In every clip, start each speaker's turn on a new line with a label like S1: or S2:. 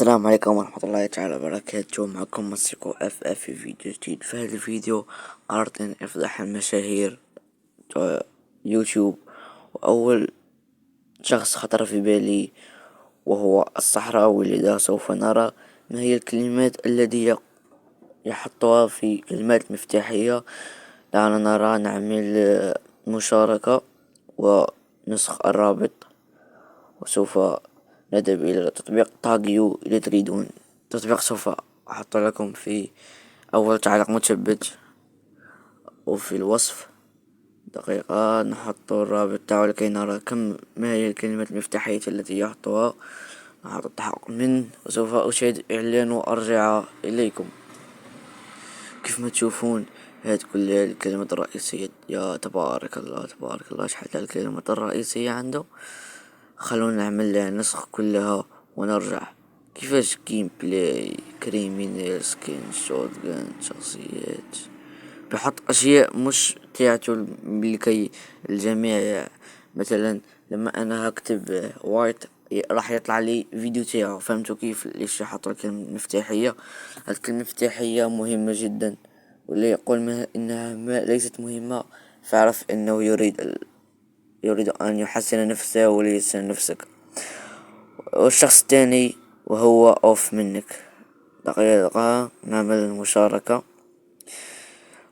S1: السلام عليكم ورحمة الله تعالى وبركاته. معكم مسيكو اف في فيديو جديد. في هذا الفيديو قررت ان افضح المشاهير يوتيوب، واول شخص خطر في بالي وهو الصحراوي. لذا سوف نرى ما هي الكلمات التي يحطها في كلمات مفتاحية. دعنا نرى نعمل مشاركة ونسخ الرابط، وسوف نذهب إلى تطبيق طاقيو. إذا تريدون تطبيق سوف أحط لكم في أول تعليق مثبت وفي الوصف. دقيقة نحط الرابط تاعو لكي نرى ما هي الكلمات المفتاحية التي يحطها. نحط التحقق منه وسوف أشاهد إعلان وأرجع إليكم. كيف ما تشوفون هذه كل الكلمات الرئيسية. يا تبارك الله تبارك الله، شحال الكلمات الرئيسية عنده. خلونا نعمل لها نسخ كلها ونرجع. كيفاش جيم بلاي، كريمينال، سكين، شوت جان، شخصيات. بحط اشياء مش تاعته لكي الجميع. مثلا لما انا هكتب وايت راح يطلع لي فيديو تاعه. فهمتوا كيف ليش يحط الكلمة المفتاحية؟ الكلمة المفتاحية مهمة جدا، واللي يقول انها ليست مهمة فاعرف انه يريد أن يحسن نفسه وليحسن نفسك. والشخص الثاني وهو أوف منك. دقيقة نعمل المشاركة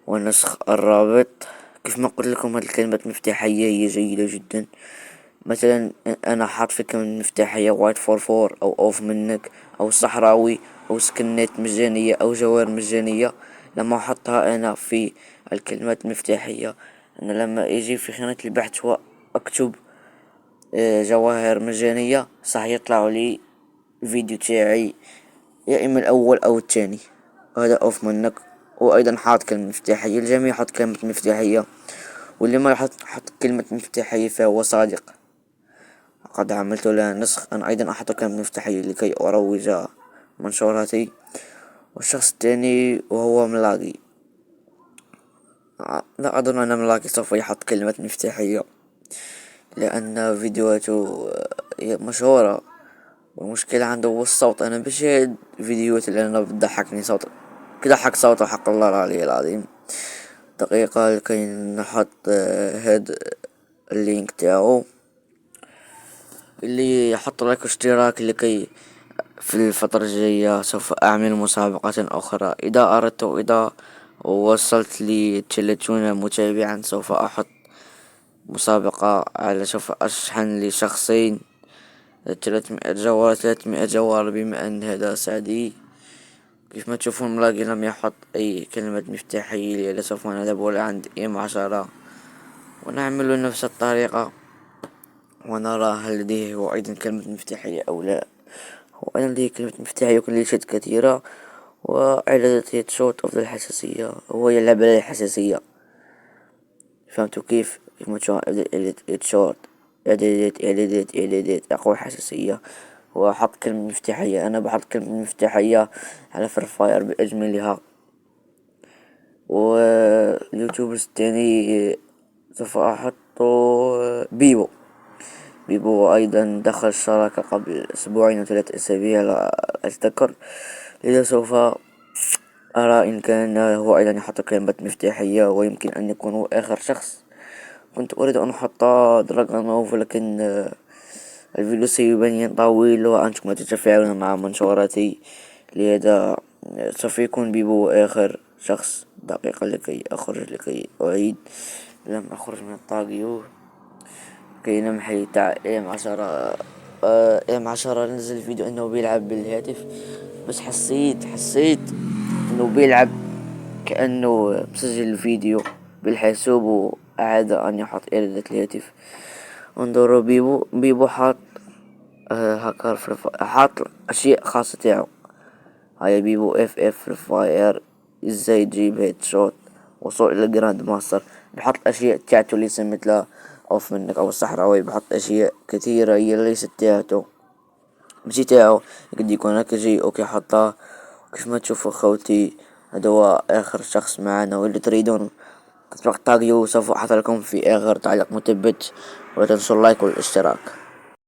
S1: ونسخ الرابط. كيف ما قلت لكم هذه الكلمات المفتاحية هي جيدة جدا. مثلا أنا حاط في كلمة مفتاحية وايت فور أو أوف منك أو الصحراوي أو سكنات مجانية أو جوار مجانية. لما أحطها أنا في الكلمات المفتاحية، أنا لما يجي في خانة البحث وأكتب جواهر مجانية صح يطلع لي فيديو تاعي، يا اما الاول او الثاني. هذا اوف منك. وايضا حاط كلمة مفتاحية. الجميع يحط كلمة مفتاحية، واللي ما حط كلمة مفتاحية فهو صادق. قد عملت لها نسخ. انا ايضا احط كلمة مفتاحية لكي اروج منشوراتي. والشخص الثاني وهو ملاقي. لا اظن ان ملاقي سوف يحط كلمة مفتاحية لان فيديوهاته مشهورة. والمشكلة عنده هو الصوت. انا بشاهد فيديوهات اللي انا بتضحكني صوت كده، حق صوته حق الله العلي العظيم. دقيقة لكي نحط هاد اللينك تاعو اللي يحط لك اشتراك لكي في الفترة الجاية سوف اعمل مسابقات اخرى. اذا اردت اذا وصلت لي 30 متابعا سوف احط مسابقة على سوف اشحن لشخصين 300 جوار 300 جوار. بما ان هذا سعدي. كيف ما تشوفون ملاقي لم يحط اي كلمة مفتاحية. لسوف نذهب عند M10 ونعمل نفس الطريقة ونرى هل لديه هو ايضا كلمة مفتاحية او لا. هو ايضا لديه كلمة مفتاحية وكلمات كثيرة. وإعدادات هيد شوت افضل الحساسية. هو يلعب على الحساسية. فهمتوا كيف ما تشوفون هيد شوت اعدادات اقوى حساسية. وحط كلمة مفتاحية. انا بحط كلمة مفتاحية على فري فاير باجملها. واليوتيوبرز التاني سوف احطه بيبو ايضا دخل الشراكة قبل اسبوعين او 3 اسابيع لا اتذكر. لذا سوف ارى ان كان هو ايضا يحط كلمة مفتاحية، ويمكن ان يكون هو اخر شخص. كنت اريد ان احط دراغونوف، ولكن الفيديو سيبان طويل وانتم لا تتفاعلون مع منشوراتي. لهذا سوف يكون بيبو اخر شخص. دقيقة لكي اخرج لكي اعيد. لم اخرج من الطاقيو كي نمحي تاع M10. M10 نزل فيديو انه بيلعب بالهاتف، بس حسيت انه بيلعب كأنه مسجل الفيديو بالحاسوب وأعاد أن يحط إعدادات الهاتف. انظروا بيبو حاط هاكر حاط أشياء خاصة تاعو. هاي بيبو اف فاير ازاي تجيب هيد شوت وصول الى الجراند ماستر. بحط اشياء تاعته ليس مثل اوف منك او الصحراوي. بحط اشياء كثيرة هي ليست تاعته ماشي تاعو. قد يكون هكا جي اوكي حطها. كيف ما تشوفوا خوتي هذا هو اخر شخص معنا. واللي تريدون تطبيق طاقيو سوف احط لكم في اخر تعليق مثبت. ولا تنسوا اللايك والاشتراك.